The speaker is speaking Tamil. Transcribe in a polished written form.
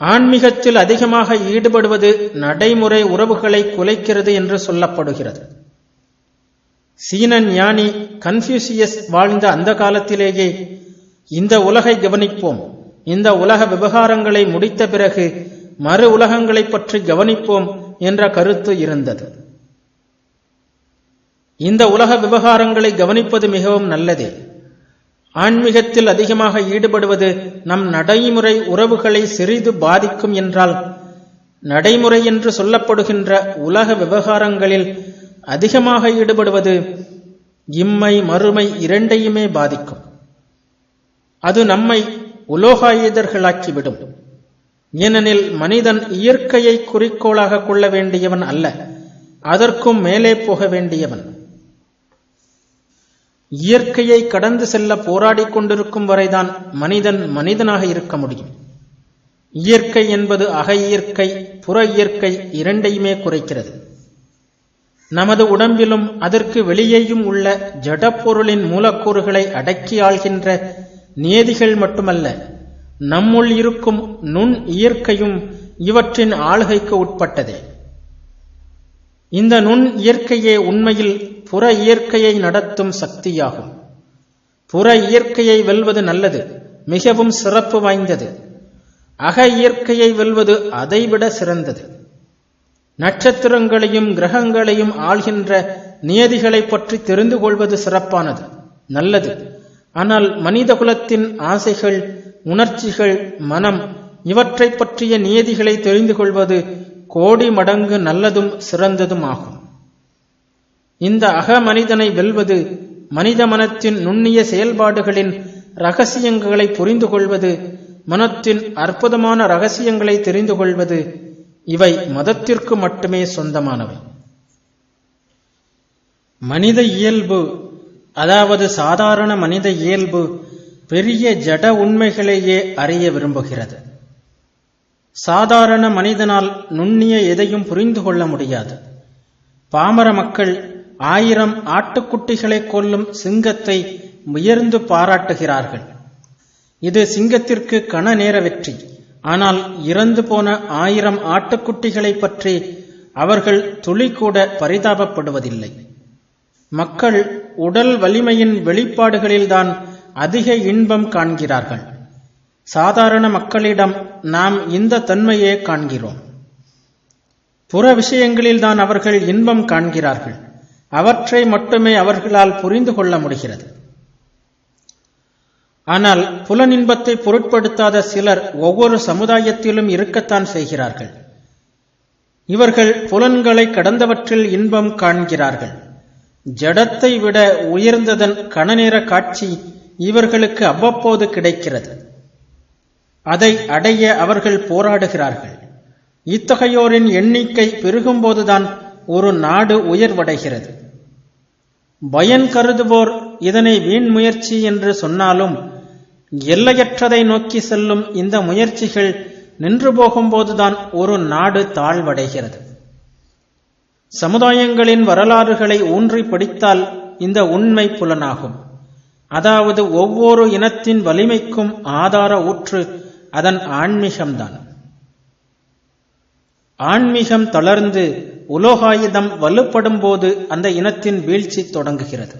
ஆன்மீகத்தில் அதிகமாக ஈடுபடுவது நடைமுறை உறவுகளை குலைக்கிறது என்று சொல்லப்படுகிறது. சீன ஞானி கன்ஃபியூசியஸ் வாழ்ந்த அந்த காலத்திலேயே இந்த உலகை கவனிப்போம், இந்த உலக விவகாரங்களை முடித்த பிறகு மறு உலகங்களை பற்றி கவனிப்போம் என்ற கருத்து இருந்தது. இந்த உலக விவகாரங்களை கவனிப்பது மிகவும் நல்லதே. ஆன்மீகத்தில் அதிகமாக ஈடுபடுவது நம் நடைமுறை உறவுகளை சிறிது பாதிக்கும் என்றால், நடைமுறை என்று சொல்லப்படுகின்ற உலக விவகாரங்களில் அதிகமாக ஈடுபடுவது இம்மை மறுமை இரண்டையுமே பாதிக்கும். அது நம்மை உலோகாயுதர்களாக்கிவிடும். ஏனெனில் மனிதன் இயற்கையை குறிக்கோளாக கொள்ள வேண்டியவன் அல்ல, அதற்கும் மேலே போக வேண்டியவன். இயற்கையை கடந்து செல்ல போராடி கொண்டிருக்கும் வரைதான் மனிதன் மனிதனாக இருக்க முடியும். இயற்கை என்பது அக இயற்கை புற இயற்கை இரண்டையுமே குறைக்கிறது. நமது உடம்பிலும் அதற்கு வெளியேயும் உள்ள ஜடப்பொருளின் மூலக்கூறுகளை அடக்கி ஆள்கின்ற நியதிகள் மட்டுமல்ல, நம்முள் இருக்கும் நுண் இயற்கையும் இவற்றின் ஆளுகைக்கு உட்பட்டதே. இந்த நுண் இயற்கையே உண்மையில் புற இயற்கையை நடத்தும் சக்தியாகும். புற இயற்கையை வெல்வது நல்லது, மிகவும் சிறப்பு வாய்ந்தது. அக இயற்கையை வெல்வது அதைவிட சிறந்தது. நட்சத்திரங்களையும் கிரகங்களையும் ஆள்கின்ற நியதிகளை பற்றி தெரிந்து கொள்வது சிறப்பானது, நல்லது. ஆனால் மனித குலத்தின் ஆசைகள், உணர்ச்சிகள், மனம் இவற்றை பற்றிய நியதிகளை தெரிந்து கொள்வது கோடி மடங்கு நல்லதும் சிறந்ததும் ஆகும். இந்த அக மனிதனை வெல்வது, மனித மனத்தின் நுண்ணிய செயல்பாடுகளின் இரகசியங்களை புரிந்து கொள்வது, மனத்தின் அற்புதமான இரகசியங்களை தெரிந்து கொள்வது, இவை மதத்திற்கு மட்டுமே சொந்தமானவை. மனித இயல்பு, அதாவது சாதாரண மனித இயல்பு பெரிய ஜட உண்மைகளையே அறிய விரும்புகிறது. சாதாரண மனிதனால் நுண்ணிய எதையும் புரிந்து கொள்ள முடியாது. பாமர மக்கள் 1000 ஆட்டுக்குட்டிகளை கொல்லும் சிங்கத்தை உயர்ந்து பாராட்டுகிறார்கள். இது சிங்கத்திற்கு கண நேர வெற்றி. ஆனால் இறந்து போன 1000 ஆட்டுக்குட்டிகளை பற்றி அவர்கள் துளி கூட பரிதாபப்படுவதில்லை. மக்கள் உடல் வலிமையின் வெளிப்பாடுகளில்தான் அதிக இன்பம் காண்கிறார்கள். சாதாரண மக்களிடம் நாம் இந்த தன்மையே காண்கிறோம். புற விஷயங்களில்தான் அவர்கள் இன்பம் காண்கிறார்கள். அவற்றை மட்டுமே அவர்களால் புரிந்து கொள்ள முடிகிறது. ஆனால் புலனின்பத்தை பொருட்படுத்தாத சிலர் ஒவ்வொரு சமுதாயத்திலும் இருக்கத்தான் செய்கிறார்கள். இவர்கள் புலன்களை கடந்தவற்றில் இன்பம் காண்கிறார்கள். ஜடத்தை விட உயர்ந்ததன் கணநேர காட்சி இவர்களுக்கு அவ்வப்போது கிடைக்கிறது. அதை அடைய அவர்கள் போராடுகிறார்கள். இத்தகையோரின் எண்ணிக்கை பெருகும்போதுதான் ஒரு நாடு உயர்வடைகிறது. பயன் கருதுவோர் இதனை வீண் முயற்சி என்று சொன்னாலும், எல்லையற்றதை நோக்கி செல்லும் இந்த முயற்சிகள் நின்று போகும்போதுதான் ஒரு நாடு தாழ்வடைகிறது. சமுதாயங்களின் வரலாறுகளை ஊன்றி படித்தால் இந்த உண்மை புலனாகும். அதாவது ஒவ்வொரு இனத்தின் வலிமைக்கும் ஆதார ஊற்று அதன் ஆன்மீகம்தான். ஆன்மீகம் தளர்ந்து உலோகாயுதம் வலுப்படும் போது அந்த இனத்தின் வீழ்ச்சி தொடங்குகிறது.